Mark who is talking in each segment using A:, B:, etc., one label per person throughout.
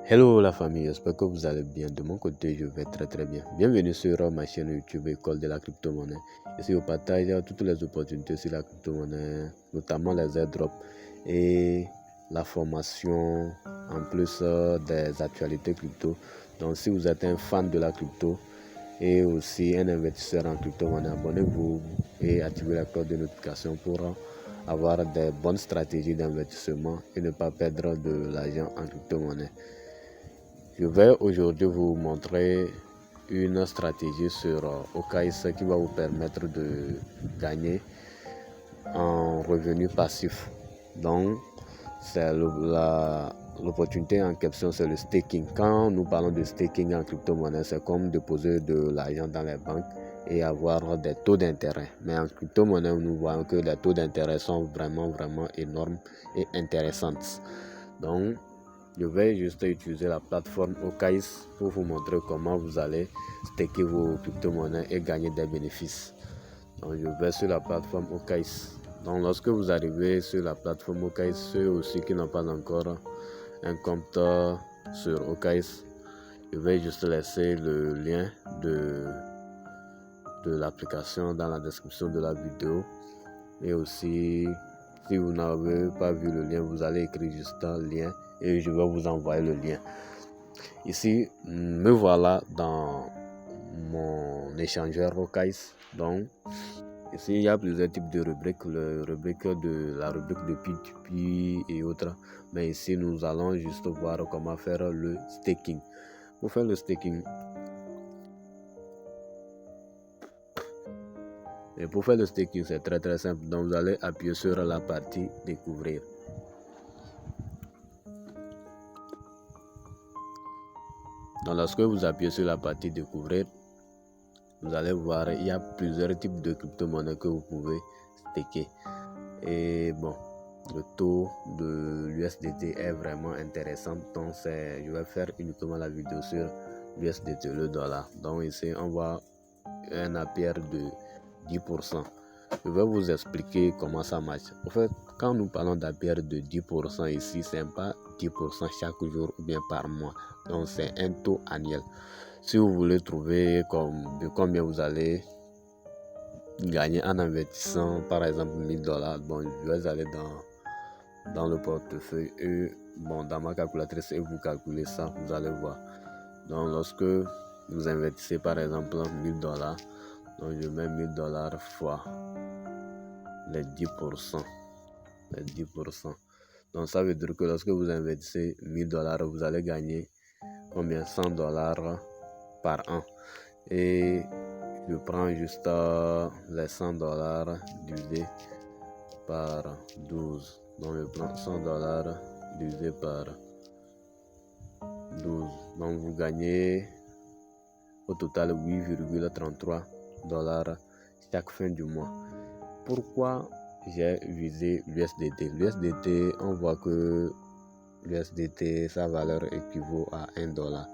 A: Hello la famille, j'espère que vous allez bien. De mon côté, je vais très bien. Bienvenue sur ma chaîne YouTube École de la crypto-monnaie. Ici, on partage toutes les opportunités sur la crypto-monnaie, notamment les airdrops et la formation, en plus des actualités crypto. Donc, si vous êtes un fan de la crypto et aussi un investisseur en crypto-monnaie, abonnez-vous et activez la cloche de notification pour avoir des bonnes stratégies d'investissement et ne pas perdre de l'argent en crypto-monnaie. Je vais aujourd'hui vous montrer une stratégie sur OKX qui va vous permettre de gagner en revenu passif. Donc, c'est l'opportunité en question, c'est le staking. Quand nous parlons de staking en crypto-monnaie, c'est comme déposer de l'argent dans les banques et avoir des taux d'intérêt. Mais en crypto-monnaie, nous voyons que les taux d'intérêt sont vraiment énormes et intéressants. Donc, je vais juste utiliser la plateforme OKX pour vous montrer comment vous allez staker vos crypto-monnaies et gagner des bénéfices. Donc, je vais sur la plateforme OKX. Donc, lorsque vous arrivez sur la plateforme OKX, ceux aussi qui n'ont pas encore un compte sur OKX, je vais juste laisser le lien de l'application dans la description de la vidéo. Et aussi, si vous n'avez pas vu le lien, vous allez écrire juste un lien et je vais vous envoyer le lien. Ici, me voilà dans mon échangeur OKX. Donc, ici, il y a plusieurs types de rubriques. La rubrique de P2P et autres. Mais ici, nous allons juste voir comment faire le staking. Pour faire le staking, c'est très simple. Donc, vous allez appuyer sur la partie découvrir. Donc, lorsque vous appuyez sur la partie découvrir, vous allez voir il y a plusieurs types de crypto-monnaies que vous pouvez staker. Et bon, le taux de l'USDT est vraiment intéressant. Donc, je vais faire uniquement la vidéo sur l'USDT, le dollar. Donc, ici, on voit un APR de 10%. Je vais vous expliquer comment ça marche. En fait, quand nous parlons d'APR de 10% ici, ce n'est pas 10% chaque jour ou bien par mois. Donc, c'est un taux annuel. Si vous voulez trouver combien vous allez gagner en investissant, par exemple, $1000, bon, je vais aller dans le portefeuille et bon, dans ma calculatrice et vous calculez ça, vous allez voir. Donc, lorsque vous investissez, par exemple, $1000, donc je mets $1000 fois les 10%. Les 10%. Donc, ça veut dire que lorsque vous investissez $1000, vous allez gagner combien? $100 par an. Et je prends juste les $100 divisé par 12. Donc, je prends $100 divisé par 12. Donc, vous gagnez au total $8,33 chaque fin du mois. Pourquoi j'ai visé l'USDT? L'USDT, on voit que l'USDT, sa valeur équivaut à $1.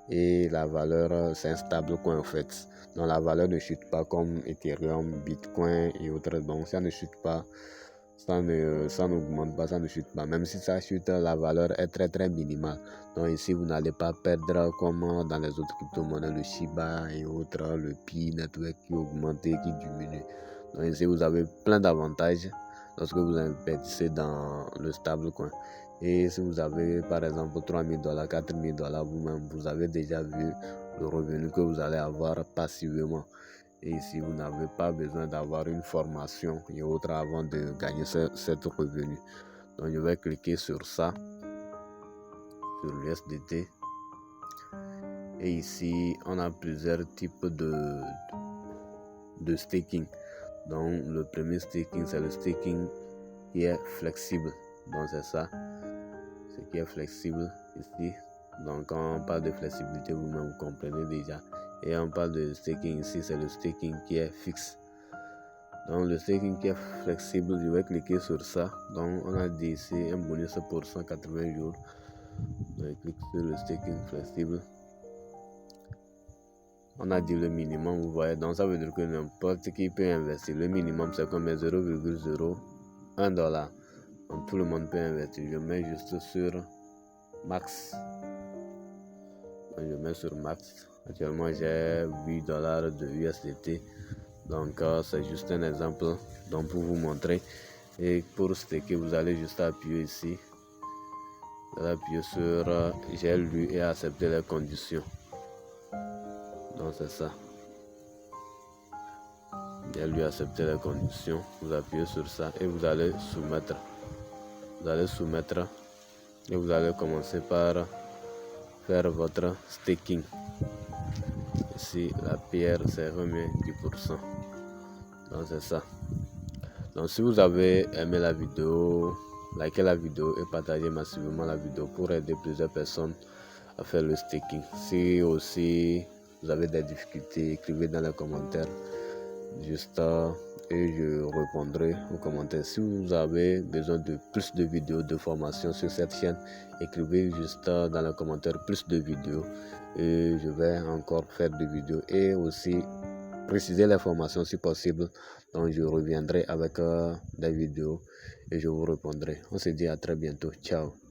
A: Et la valeur, c'est un stable coin en fait. Donc la valeur ne chute pas comme Ethereum, Bitcoin et autres. Donc ça ne chute pas, ça n'augmente pas, ça ne chute pas. Même si ça chute, la valeur est très minimale. Donc ici, vous n'allez pas perdre comme dans les autres crypto-monnaies, le Shiba et autres, le Pi Network qui augmente et qui diminue. Donc ici, vous avez plein d'avantages lorsque vous investissez dans le stable coin. Et si vous avez par exemple $3000, $4000 vous-même, vous avez déjà vu le revenu que vous allez avoir passivement. Et ici, vous n'avez pas besoin d'avoir une formation et autres avant de gagner cet revenu. Donc, je vais cliquer sur ça, sur l'USDT. Et ici, on a plusieurs types de staking. Donc, le premier staking, c'est le staking qui est flexible. Donc, c'est ça. Ce qui est flexible ici. Donc quand on parle de flexibilité, vous-même vous comprenez déjà. Et on parle de staking ici, c'est le staking qui est fixe. Donc le staking qui est flexible, je vais cliquer sur ça. Donc on a dit ici un bonus pour 180 jours. Donc je clique sur le staking flexible. On a dit le minimum, vous voyez. Donc ça veut dire que n'importe qui peut investir. Le minimum c'est comme 0,01$. Donc tout le monde peut investir. Je mets juste sur max. Donc, je mets sur max. Actuellement j'ai $8 de USDT. Donc c'est juste un exemple donc pour vous montrer. Et pour staker, vous allez juste appuyer ici. Vous allez appuyer sur j'ai lu et accepter les conditions. Donc c'est ça. J'ai lu accepter les conditions. Vous appuyez sur ça et vous allez soumettre. Vous allez soumettre et vous allez commencer par faire votre staking. Ici la pierre c'est remis 10%. Donc c'est ça. Donc si vous avez aimé la vidéo, likez la vidéo et partagez massivement la vidéo pour aider plusieurs personnes à faire le staking. Si aussi vous avez des difficultés, écrivez dans les commentaires juste et je répondrai aux commentaires. Si vous avez besoin de plus de vidéos de formation sur cette chaîne, écrivez juste dans les commentaires plus de vidéos et je vais encore faire des vidéos et aussi préciser les formations si possible. Donc je reviendrai avec des vidéos et je vous répondrai. On se dit à très bientôt. Ciao.